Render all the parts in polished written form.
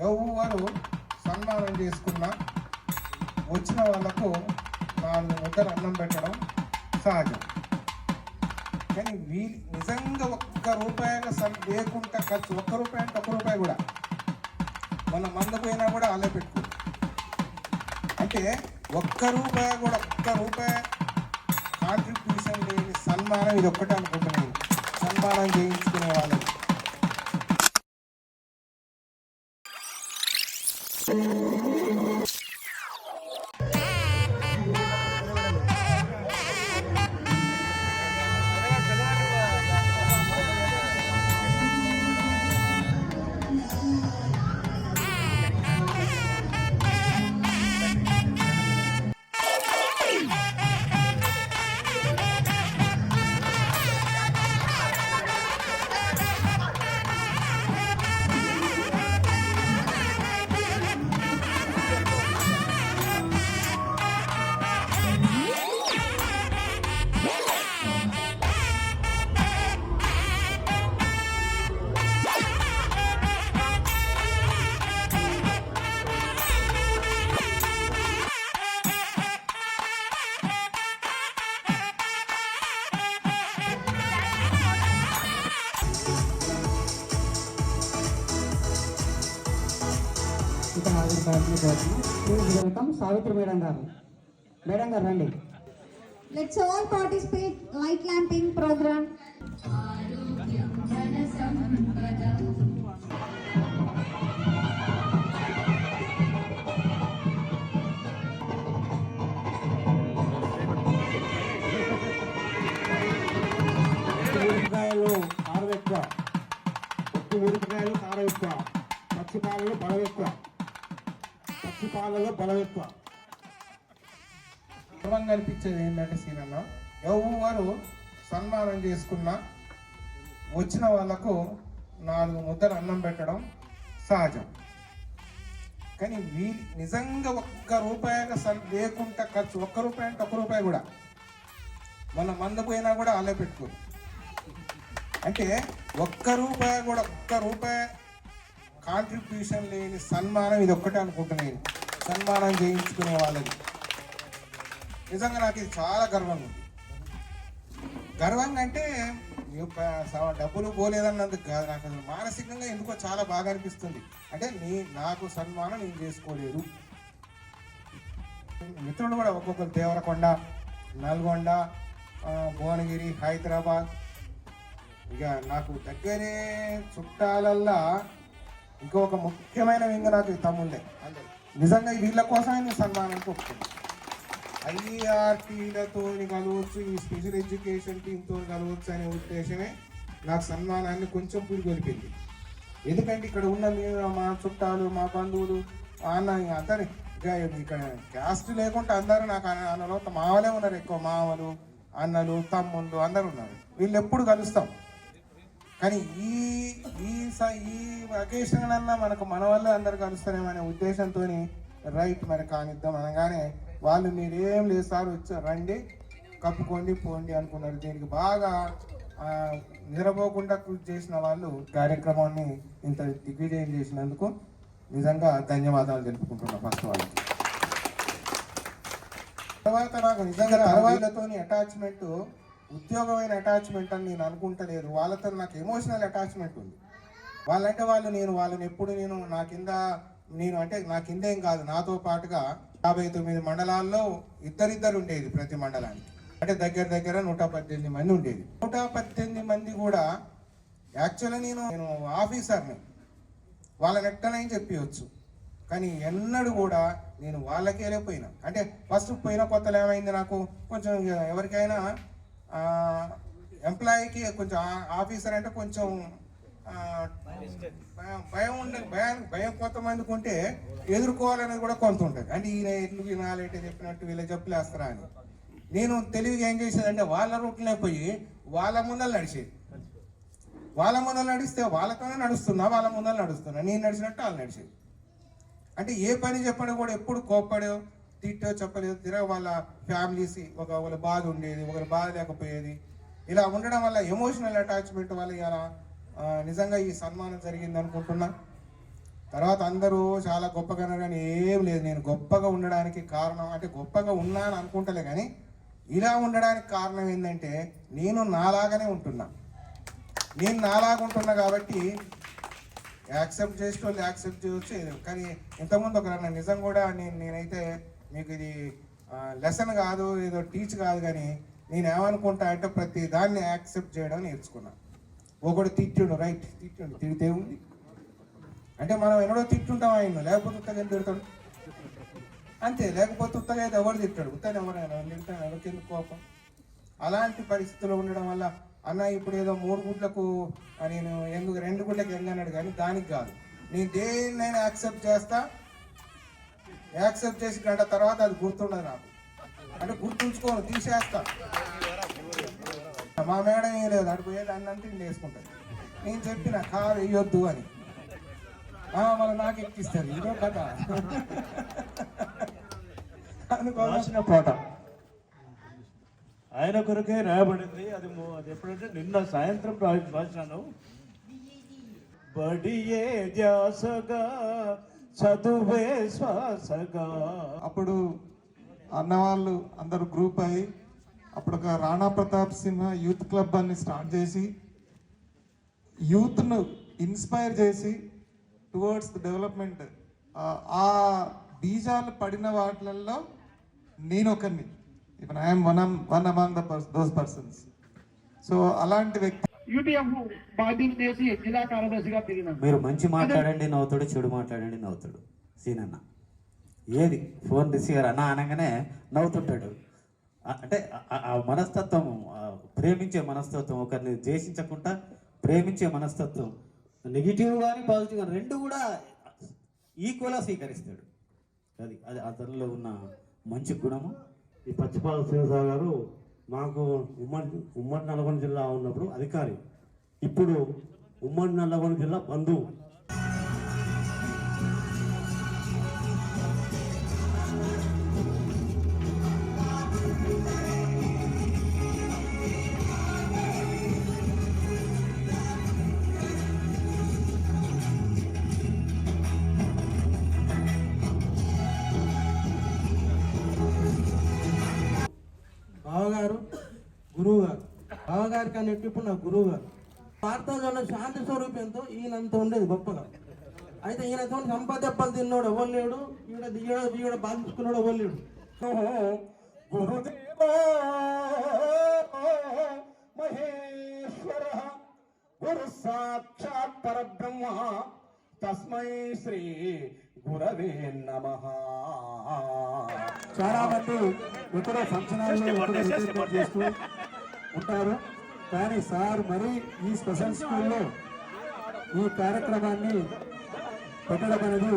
ఎవరు సన్మానం చేసుకున్నా వచ్చిన వాళ్ళకు 4 ముద్దలు అన్నం పెట్టడం సహజం. కానీ నిజంగా ₹1 లేకుండా ఖర్చు, ₹1 కూడా మన మంద పోయినా కూడా అలా పెట్టుకో. అంటే ₹1 కాంట్రిబ్యూషన్ లేని సన్మానం ఇది ఒక్కటే అనుకుంటున్నాను. సన్మానం చేయించుకునే వాళ్ళకి వెల్కమ్ సావిత్రి మేడం గారు. మేడం గారు రండి. Let's all participate light lamping program. మిరపకాయలు కారం ఎక్కువ, ఉప్పు మిరపకాయలు కారం ఎక్కువ, పచ్చిపాలలో బలం ఎక్కువ, పచ్చిపాలలో బలం ఎక్కువ. గర్వంగా అనిపించేది ఏంటంటే సీనన్న, ఎవరు సన్మానం చేసుకున్నా వచ్చిన వాళ్ళకు 4 ముద్దలు అన్నం పెట్టడం సహజం. కానీ నిజంగా ₹1 లేకుండా ఖర్చు, ₹1 కూడా మన మంద పోయినా కూడా అలా పెట్టుకో. అంటే ₹1 కాంట్రిబ్యూషన్ లేని సన్మానం ఇది ఒక్కటే అనుకుంటున్నాను. సన్మానం చేయించుకునే వాళ్ళది నిజంగా నాకు ఇది చాలా గర్వంగా ఉంది. గర్వంగా అంటే డబ్బులు పోలేదన్నందుకు కాదు, నాకు అసలు మానసికంగా ఎందుకో చాలా బాగా అనిపిస్తుంది. అంటే నాకు సన్మానం నేను చేసుకోలేదు. మిత్రులు కూడా ఒక్కొక్కరు దేవరకొండ, నల్గొండ, భువనగిరి, హైదరాబాద్, ఇక నాకు దగ్గరే చుట్టాలల్లా ఇంకొక ముఖ్యమైన వింగ నాకు తమ్ముళ్ళే. నిజంగా వీళ్ళ కోసమే నేను సన్మానానికి ఒప్పుకున్నాను. IRTలతో కలవచ్చు, ఈ స్పెషల్ ఎడ్యుకేషన్ టీంతో కలవచ్చు అనే ఉద్దేశమే నాకు సన్మానాన్ని కొంచెం పురిగొలిపింది. ఎందుకంటే ఇక్కడ ఉన్న మా చుట్టాలు, మా బంధువులు, అన్న అందరి ఇక్కడ క్యాస్ట్ లేకుండా అందరూ నాకు అన్నలో మావలే ఉన్నారు. ఎక్కువ మావలు, అన్నలు, తమ్ముళ్ళు అందరూ ఉన్నారు. వీళ్ళు ఎప్పుడు కలుస్తాం. కానీ ఈ అకేషన్ అన్నా మనకు మన వల్ల అందరు కలుస్తారేమనే ఉద్దేశంతో రైట్ మరి కానిద్దాం అనగానే వాళ్ళు మీరేం లేదు సార్ వచ్చారు, రండి కప్పుకోండి పోండి అనుకున్నారు. దీనికి బాగా నిద్రపోకుండా కృషి చేసిన వాళ్ళు కార్యక్రమాన్ని ఇంత దిగ్విజయం చేసినందుకు నిజంగా ధన్యవాదాలు తెలుపుకుంటున్నా ఫస్ట్ వాళ్ళకి. తర్వాత నాకు నిజంగా తర్వాతతో అటాచ్మెంట్ ఉద్యోగమైన అటాచ్మెంట్ అని నేను అనుకుంటలేదు. వాళ్ళతో నాకు ఎమోషనల్ అటాచ్మెంట్ ఉంది. వాళ్ళంటే వాళ్ళని ఎప్పుడు నా కింద ఏం కాదు, నాతో పాటుగా 59 మండలాల్లో ఇద్దరిద్దరు ఉండేది ప్రతి మండలానికి. అంటే దగ్గర 118 మంది ఉండేది. 118 మంది కూడా యాక్చువల్గా నేను ఆఫీసర్ని, వాళ్ళని ఎట్టనని చెప్పవచ్చు. కానీ ఎన్నడూ కూడా నేను వాళ్ళకే పోయినా. అంటే ఫస్ట్ పోయిన కొత్తలో ఏమైంది, నాకు కొంచెం ఎవరికైనా ఎంప్లాయీకి కొంచెం ఆఫీసర్ అంటే కొంచెం భయం కొంతమందికి ఉంటే ఎదుర్కోవాలనేది కూడా కొంత ఉంటుంది. అంటే ఈయన ఎట్లు వినాలంటే చెప్పినట్టు వీళ్ళ చెప్పులేస్తారా అని నేను తెలివిగా ఏం చేసేదంటే వాళ్ళ రూట్లే పోయి వాళ్ళ ముందర నడిచేది. వాళ్ళ ముందర నడిస్తే వాళ్ళతోనే నడుస్తున్నా, నేను నడిచినట్టు వాళ్ళు నడిచేది. అంటే ఏ పని చెప్పడం కూడా ఎప్పుడు కోప్పడో తిట్టో చెప్పలేదు. వాళ్ళ ఫ్యామిలీస్ ఒకళ్ళ బాధ ఉండేది, ఒకరి బాధ లేకపోయేది. ఇలా ఉండడం వల్ల ఎమోషనల్ అటాచ్మెంట్ వల్ల ఇలా నిజంగా ఈ సన్మానం జరిగింది అనుకుంటున్నా. తర్వాత అందరూ చాలా గొప్పగా ఉన్నారు కానీ ఏం లేదు. నేను గొప్పగా ఉండడానికి కారణం అంటే గొప్పగా ఉన్నాను అనుకుంటలే కానీ ఇలా ఉండడానికి కారణం ఏంటంటే నేను నాలాగానే ఉంటున్నా. నేను నాలాగా ఉంటున్నా కాబట్టి యాక్సెప్ట్ చేసే వాళ్ళు యాక్సెప్ట్ చేయవచ్చు. కానీ ఇంతకుముందు ఒక నిజం కూడా నేనైతే మీకు ఇది లెసన్ కాదు, ఏదో టీచ్ కాదు, కానీ నేను ఏమనుకుంటా అంటే ప్రతి దాన్ని యాక్సెప్ట్ చేయడం నేర్చుకున్నా. ఒకడు తిట్టిండు, రైట్, తిట్టిండు, తిడితే ఉంది అంటే మనం ఎన్నడో తిట్టుంటాం ఆయన, లేకపోతే ఉత్తగా తిడతాడు అంతే. లేకపోతే ఉత్తగా అయితే ఎవరు తిట్టాడు, ఉత్తగా ఎవరైనా తిడతాడు, ఎవరికి ఎందుకు కోపం. అలాంటి పరిస్థితుల్లో ఉండడం వల్ల అన్న ఇప్పుడు ఏదో 3 గుడ్లకు నేను ఎందుకు 2 గుడ్లకు ఎంగన్నాడు కానీ దానికి కాదు. నేను దేన్నైనా యాక్సెప్ట్ చేస్తా, యాక్సెప్ట్ చేసి గంట తర్వాత అది గుర్తుండదు నాకు, అంటే గుర్తుంచుకోను, తీసేస్తా. మా మేడం ఏం లేదు, అడిపోయేది అన్నంటే నేను వేసుకుంటాను. నేను చెప్పిన కారు వేయొద్దు అని, మళ్ళీ నాకు ఎక్కిస్తారు. ఇదో కథ అనుకోవాల్సిన పాట ఆయన కొరకే రాయబడింది. అది ఎప్పుడంటే నిన్న సాయంత్రం రాశాను. బడియే ధ్యాసగా చదువే శ్వాసగా. అప్పుడు అన్నవాళ్ళు అందరూ గ్రూప్ అయ్యి అప్పుడు ఒక రాణా ప్రతాప్ సిన్హా యూత్ క్లబ్ అని స్టార్ట్ చేసి యూత్ను ఇన్స్పైర్ చేసి టువర్డ్స్ ద డెవలప్మెంట్ ఆ బీజాలు పడిన వాటిల్లో నేను ఒకరిని. ఇప్పుడు I'm one among those persons. So అలాంటి వ్యక్తి యూటీఎఫ్ బాధ్యత చేసి జిల్లా కార్యదర్శిగా తిరిగినాను. మీరు మంచి మాట్లాడండి నవ్వుతాడు, చెడు మాట్లాడండి నవ్వుతాడు. సీన్ అన్న ఏది ఫోన్ రిసీవర్ అన్న అనగానే నవ్వుతుంటాడు. అంటే ఆ మనస్తత్వం, ప్రేమించే మనస్తత్వం, ఒకరిని ద్వేషించకుండా ప్రేమించే మనస్తత్వం, నెగిటివ్ కానీ పాజిటివ్ కానీ రెండు కూడా ఈక్వల్గా స్వీకరిస్తాడు. అది అది అతనిలో ఉన్న మంచి గుణము. ఈ పచ్చిపాల శ్రీనివాసరావు గారు మాకు ఉమ్మడి నల్గొండ జిల్లా ఉన్నప్పుడు అధికారి, ఇప్పుడు ఉమ్మడి నల్గొండ జిల్లా బంధువు. బావగారు గురువు గారు, బావగారికి అనేట్టు ఇప్పుడు నా గురువు గారు. భారతంలో శాంతి స్వరూపంతో ఈయనంత ఉండేది గొప్పగా. అయితే ఈయనతో సంపదెప్పలు తిన్నాడు ఎవరు లేడు, ఈడ బాధించుకున్నాడు ఎవరు లేడు. గురుదేవో మహేశ్వర గురు సాక్షాత్ పరబ్రహ్మ తస్మై శ్రీ గురవే నమః. చాలా మంది ఇతర ఫంక్షన్ హాల్లో చేస్తూ ఉంటారు, కానీ సార్ మరి ఈ స్పెషల్ స్కూల్లో ఈ కార్యక్రమాన్ని పెట్టడం అనేది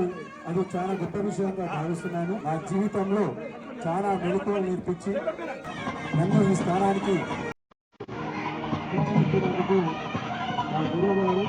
అది చాలా గొప్ప విషయంగా భావిస్తున్నాను. నా జీవితంలో చాలా మెలకువలు నేర్పించి నన్ను ఈ స్థానానికి నా గురువు గారు